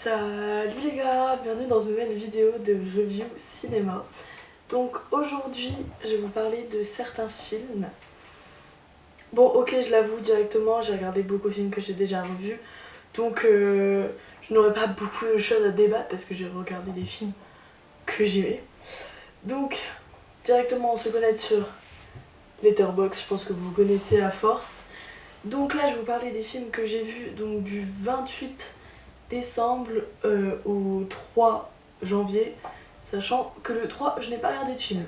Salut les gars, bienvenue dans une nouvelle vidéo de review cinéma. Donc aujourd'hui je vais vous parler de certains films. Bon ok, je l'avoue directement, j'ai regardé beaucoup de films que j'ai déjà revus. Donc je n'aurai pas beaucoup de choses à débattre parce que j'ai regardé des films que j'aimais. Donc directement on se connecte sur Letterboxd, je pense que vous connaissez à force. Donc là je vais vous parler des films que j'ai vus donc du 28 décembre au 3 janvier, sachant que le 3 je n'ai pas regardé de film.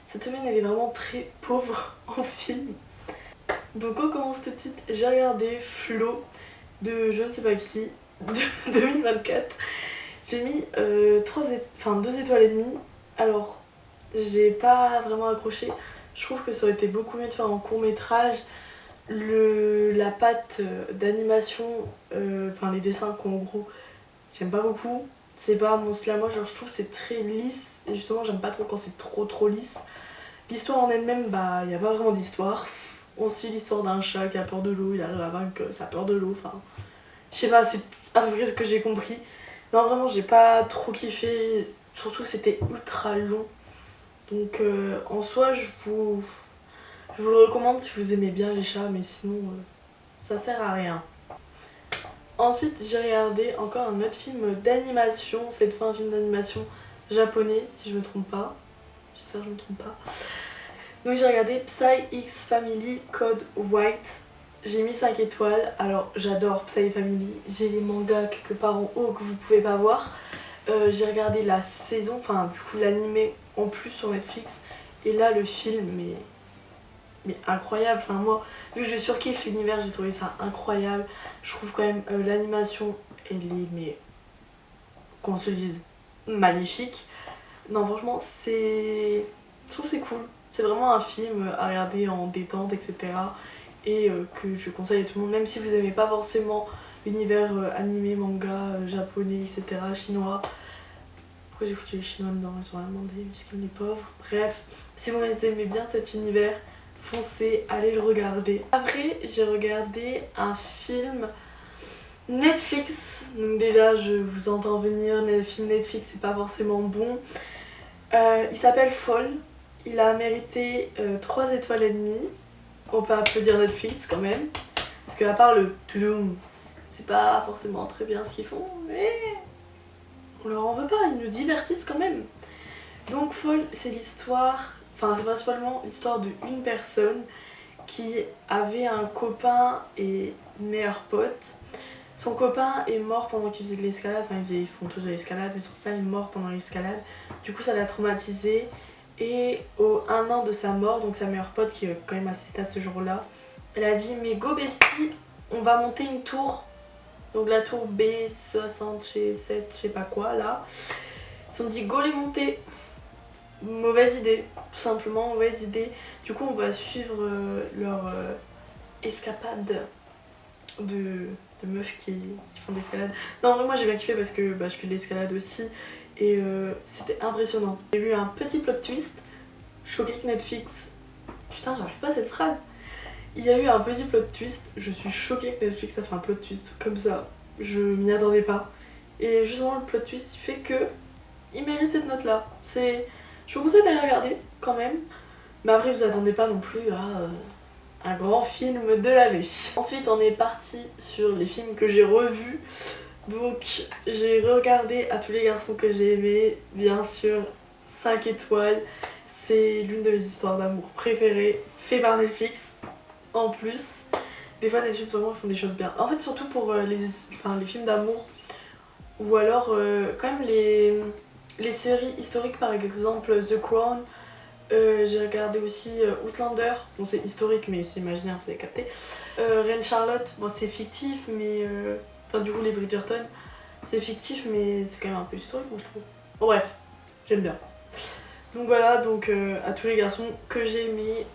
Cette semaine elle est vraiment très pauvre en film. Donc on commence tout de suite, j'ai regardé Flo de je ne sais pas qui de 2024. J'ai mis 2 étoiles et demie. Alors j'ai pas vraiment accroché, je trouve que ça aurait été beaucoup mieux de faire en court métrage. La patte d'animation, les dessins qu'en gros j'aime pas beaucoup, c'est pas mon style à moi, genre je trouve que c'est très lisse et justement j'aime pas trop quand c'est trop lisse. L'histoire en elle-même, bah y a pas vraiment d'histoire, on suit l'histoire d'un chat qui a peur de l'eau, il arrive à vaincre sa peur de l'eau, enfin je sais pas, c'est à peu près ce que j'ai compris. Non vraiment j'ai pas trop kiffé, surtout que c'était ultra long, donc en soi je vous le recommande si vous aimez bien les chats, mais sinon ça sert à rien. Ensuite j'ai regardé encore un autre film d'animation, cette fois un film d'animation japonais si je me trompe pas. J'espère que je me trompe pas. Donc j'ai regardé Psy X Family Code White. J'ai mis 5 étoiles, alors j'adore Psy Family, j'ai les mangas quelque part en haut que vous pouvez pas voir. J'ai regardé la saison, enfin du coup l'animé en plus sur Netflix. Et là le film mais incroyable, enfin moi vu que je surkiffe l'univers j'ai trouvé ça incroyable. Je trouve quand même l'animation elle est, mais qu'on se le dise, magnifique. Non franchement c'est, je trouve que c'est cool, c'est vraiment un film à regarder en détente etc. Et que je conseille à tout le monde, même si vous aimez pas forcément l'univers animé, manga, japonais etc, chinois. Pourquoi j'ai foutu les chinois dedans, ils sont vraiment des misquins les pauvres. Bref, si vous aimez bien cet univers, foncez, allez le regarder. Après j'ai regardé un film Netflix, donc déjà je vous entends venir, les films Netflix c'est pas forcément bon. Il s'appelle Fall, il a mérité 3 étoiles et demie. On peut applaudir Netflix quand même, parce que à part le toudoum, c'est pas forcément très bien ce qu'ils font, mais on leur en veut pas, ils nous divertissent quand même. Donc Fall c'est l'histoire, enfin c'est principalement l'histoire d'une personne qui avait un copain et une meilleure pote. Son copain est mort pendant qu'il faisait de l'escalade, enfin ils font tous de l'escalade, mais son copain est mort pendant l'escalade. Du coup ça l'a traumatisé et au 1 an de sa mort, donc sa meilleure pote qui a quand même assisté à ce jour-là, elle a dit mais go bestie, on va monter une tour. Donc la tour B67, je sais pas quoi là. Ils se sont dit go les monter. Mauvaise idée, tout simplement mauvaise idée. Du coup on va suivre leur escapade de meufs qui font de l'escalade. Non en vrai moi j'ai bien kiffé parce que je fais de l'escalade aussi et c'était impressionnant. J'ai eu un petit plot twist, choqué que Netflix, putain j'arrive pas à cette phrase. Il y a eu un petit plot twist, je suis choquée que Netflix a fait un plot twist comme ça, je m'y attendais pas. Et justement le plot twist il fait que il mérite cette note là. Je vous conseille d'aller regarder quand même, mais après vous attendez pas non plus à un grand film de l'année. Ensuite on est parti sur les films que j'ai revus. Donc j'ai regardé À tous les garçons que j'ai aimés, bien sûr 5 étoiles. C'est l'une de mes histoires d'amour préférées, fait par Netflix en plus. Des fois Netflix vraiment ils font des choses bien. En fait surtout pour les films d'amour ou alors quand même les séries historiques, par exemple The Crown. J'ai regardé aussi Outlander, bon c'est historique mais c'est imaginaire, vous avez capté. Reine Charlotte, bon c'est fictif mais du coup les Bridgerton c'est fictif mais c'est quand même un peu historique moi je trouve. Bon bref, j'aime bien. Donc voilà, donc À tous les garçons que j'ai aimé.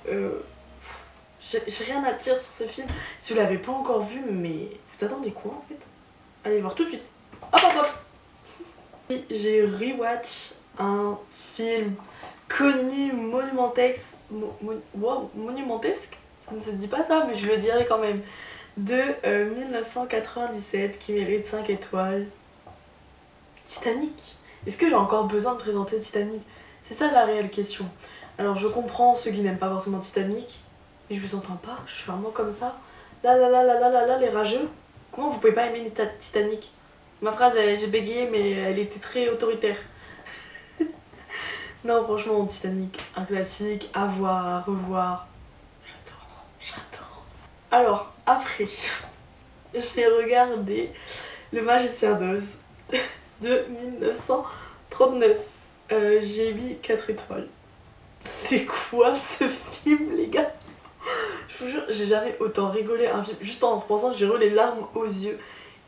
J'ai rien à dire sur ce film. Si vous l'avez pas encore vu, mais vous attendez quoi en fait? Allez le voir tout de suite. Hop hop hop. J'ai rewatch un film connu, monumentesque, monumentesque, ça ne se dit pas ça mais je le dirai quand même, de 1997 qui mérite 5 étoiles. Titanic. Est-ce que j'ai encore besoin de présenter Titanic? C'est ça la réelle question. Alors je comprends ceux qui n'aiment pas forcément Titanic, mais je vous entends pas, je suis vraiment comme ça. Là, les rageux. Comment vous pouvez pas aimer Titanic? Ma phrase, j'ai bégayé, mais elle était très autoritaire. Non, franchement, Titanic, un classique, à voir, à revoir. J'adore. Alors, après, j'ai regardé Le Magicien d'Oz de 1939. J'ai mis 4 étoiles. C'est quoi ce film, les gars? Je vous jure, j'ai jamais autant rigolé à un film. Juste en repensant, j'ai eu les larmes aux yeux.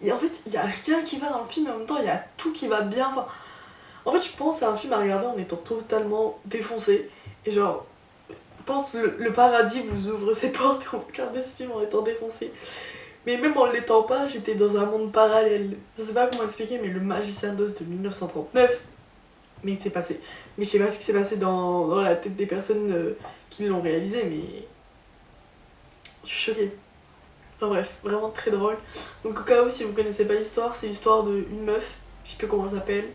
Et en fait, il y a rien qui va dans le film, mais en même temps, il y a tout qui va bien. Enfin, en fait, je pense à un film à regarder en étant totalement défoncé. Et genre, je pense le paradis vous ouvre ses portes quand vous regardez ce film en étant défoncé. Mais même en l'étant pas, j'étais dans un monde parallèle. Je sais pas comment expliquer, mais Le Magicien d'Oz de 1939, mais c'est passé. Mais je sais pas ce qui s'est passé dans la tête des personnes qui l'ont réalisé, mais je suis choquée. Enfin bref, vraiment très drôle. Donc au cas où, si vous connaissez pas l'histoire, c'est l'histoire d'une meuf, je sais plus comment elle s'appelle.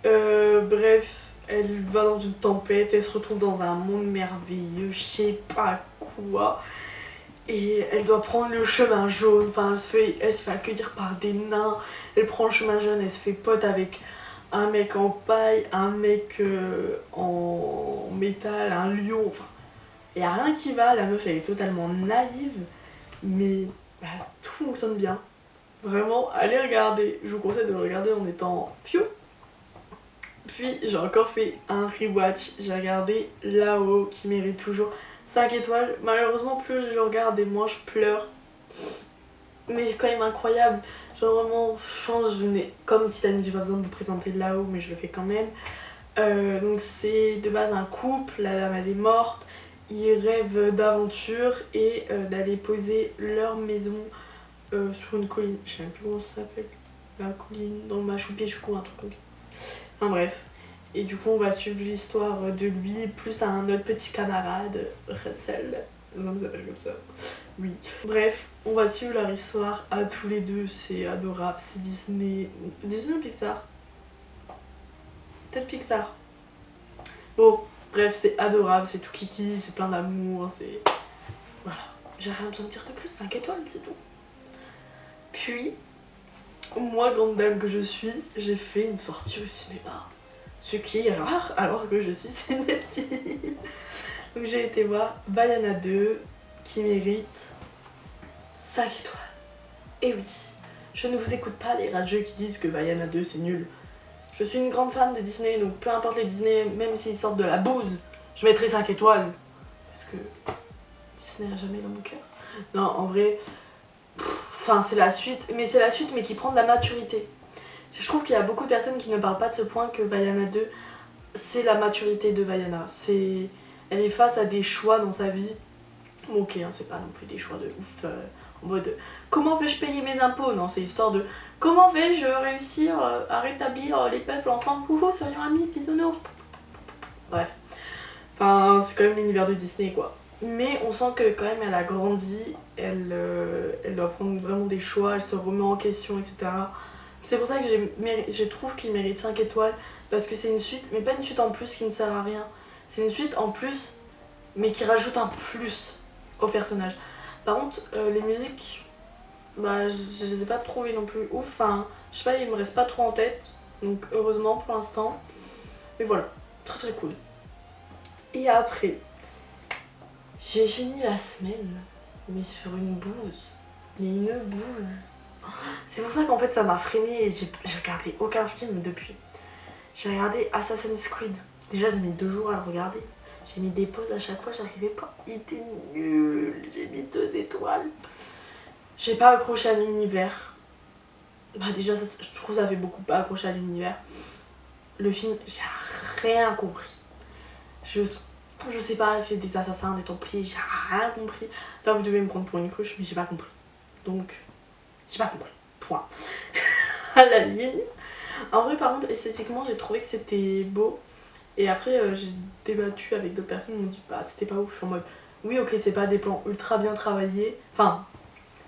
Bref, elle va dans une tempête, elle se retrouve dans un monde merveilleux, je sais pas quoi. Et elle doit prendre le chemin jaune, enfin elle se fait accueillir par des nains, elle prend le chemin jaune, elle se fait pote avec un mec en paille, un mec en métal, un lion, enfin, y a rien qui va, la meuf elle est totalement naïve, mais bah, tout fonctionne bien. Vraiment, allez regarder, je vous conseille de le regarder en étant fiou. Puis j'ai encore fait un rewatch, j'ai regardé Là-haut qui mérite toujours 5 étoiles. Malheureusement, plus je le regarde et moins je pleure. Mais quand même incroyable. Genre vraiment, je pense que je n'ai... Comme Titanic, j'ai pas besoin de vous présenter Là-haut, mais je le fais quand même. Donc c'est de base un couple, la dame elle est morte. Ils rêvent d'aventure et d'aller poser leur maison sur une colline. Je sais même plus comment ça s'appelle. La colline, dans le Machu Picchu, un truc comme ça. Enfin bref. Et du coup on va suivre l'histoire de lui plus un autre petit camarade, Russell. Non, ça s'appelle comme ça. Oui. Bref, on va suivre leur histoire à tous les deux, c'est adorable, c'est Disney. Disney ou Pixar? Peut-être Pixar. Bon, bref, c'est adorable, c'est tout kiki, c'est plein d'amour, c'est... Voilà. J'ai rien besoin de dire de plus, 5 étoiles, c'est tout. Puis, moi, grande dame que je suis, j'ai fait une sortie au cinéma. Ce qui est rare alors que je suis cinéphile. Donc j'ai été voir Vaiana 2 qui mérite 5 étoiles. Et oui, je ne vous écoute pas les rageux qui disent que Vaiana 2 c'est nul. Je suis une grande fan de Disney, donc peu importe les Disney, même s'ils sortent de la bouse, je mettrai 5 étoiles. Parce que Disney a jamais dans mon cœur. Non, en vrai, enfin c'est la suite, mais c'est la suite mais qui prend de la maturité. Je trouve qu'il y a beaucoup de personnes qui ne parlent pas de ce point que Vaiana 2, c'est la maturité de Vaiana. Elle est face à des choix dans sa vie. Bon, ok, hein, c'est pas non plus des choix de ouf, en mode comment vais-je payer mes impôts? Non, c'est l'histoire de comment vais-je réussir à rétablir les peuples ensemble? Coucou, soyons amis, bisounours. Bref, enfin, c'est quand même l'univers de Disney quoi. Mais on sent que quand même elle a grandi, elle doit prendre vraiment des choix, elle se remet en question, etc. C'est pour ça que je trouve qu'il mérite 5 étoiles, parce que c'est une suite, mais pas une suite en plus qui ne sert à rien. C'est une suite en plus, mais qui rajoute un plus au personnage. Par contre, les musiques, bah, je les ai pas trouvées non plus ouf. Enfin, je sais pas, il me reste pas trop en tête, donc heureusement pour l'instant. Mais voilà, très très cool. Et après, j'ai fini la semaine, mais sur une bouse. Mais une bouse. C'est pour ça qu'en fait ça m'a freinée et j'ai regardé aucun film depuis. J'ai regardé Assassin's Creed. Déjà j'ai mis 2 jours à le regarder. J'ai mis des pauses à chaque fois, j'arrivais pas. Il était nul. J'ai mis 2 étoiles. J'ai pas accroché à l'univers. Bah déjà je trouve que ça fait beaucoup pas accroché à l'univers. Le film, j'ai rien compris. Je sais pas, c'est des assassins, des templiers, j'ai rien compris. Là vous devez me prendre pour une cruche, mais j'ai pas compris. Donc, j'ai pas compris. Point. À la ligne. En vrai, par contre, esthétiquement, j'ai trouvé que c'était beau. Et après, j'ai débattu avec d'autres personnes, ils m'ont dit, bah, c'était pas ouf. Je suis en mode, oui, ok, c'est pas des plans ultra bien travaillés. Enfin,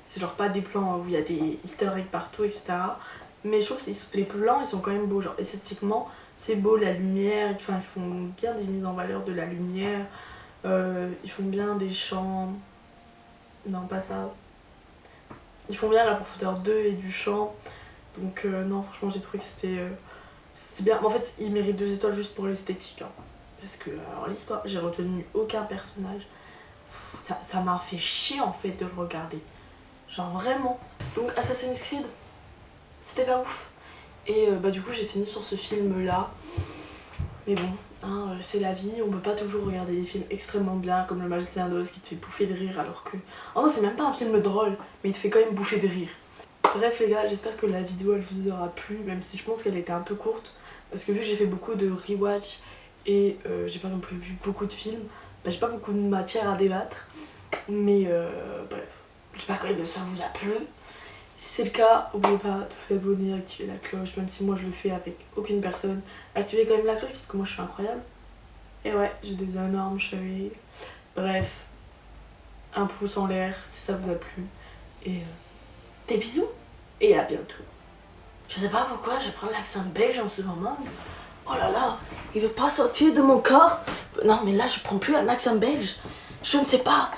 c'est genre pas des plans où il y a des easter eggs partout, etc. Mais je trouve que les plans ils sont quand même beaux, genre esthétiquement c'est beau, la lumière, enfin ils font bien des mises en valeur de la lumière, ils font bien des chants, non pas ça, ils font bien la profondeur 2 et du chant, donc non franchement j'ai trouvé que c'était bien, mais en fait il mérite 2 étoiles juste pour l'esthétique, hein. Parce que alors l'histoire, j'ai retenu aucun personnage, ça m'a fait chier en fait de le regarder, genre vraiment. Donc Assassin's Creed, c'était pas ouf. Et bah du coup j'ai fini sur ce film là. Mais bon, hein, c'est la vie, on peut pas toujours regarder des films extrêmement bien comme Le Magicien d'Oz qui te fait bouffer de rire alors que... En vrai c'est même pas un film drôle, mais il te fait quand même bouffer de rire. Bref les gars, j'espère que la vidéo elle vous aura plu, même si je pense qu'elle était un peu courte. Parce que vu que j'ai fait beaucoup de rewatch et j'ai pas non plus vu beaucoup de films, bah, j'ai pas beaucoup de matière à débattre. Mais bref, j'espère quand même que ça vous a plu. Si c'est le cas, n'oubliez pas de vous abonner, activer la cloche, même si moi je le fais avec aucune personne. Activez quand même la cloche parce que moi je suis incroyable. Et ouais, j'ai des énormes chevilles. Bref, un pouce en l'air si ça vous a plu. Et des bisous et à bientôt. Je sais pas pourquoi je prends l'accent belge en ce moment. Oh là là, il veut pas sortir de mon corps. Non mais là je prends plus un accent belge. Je ne sais pas.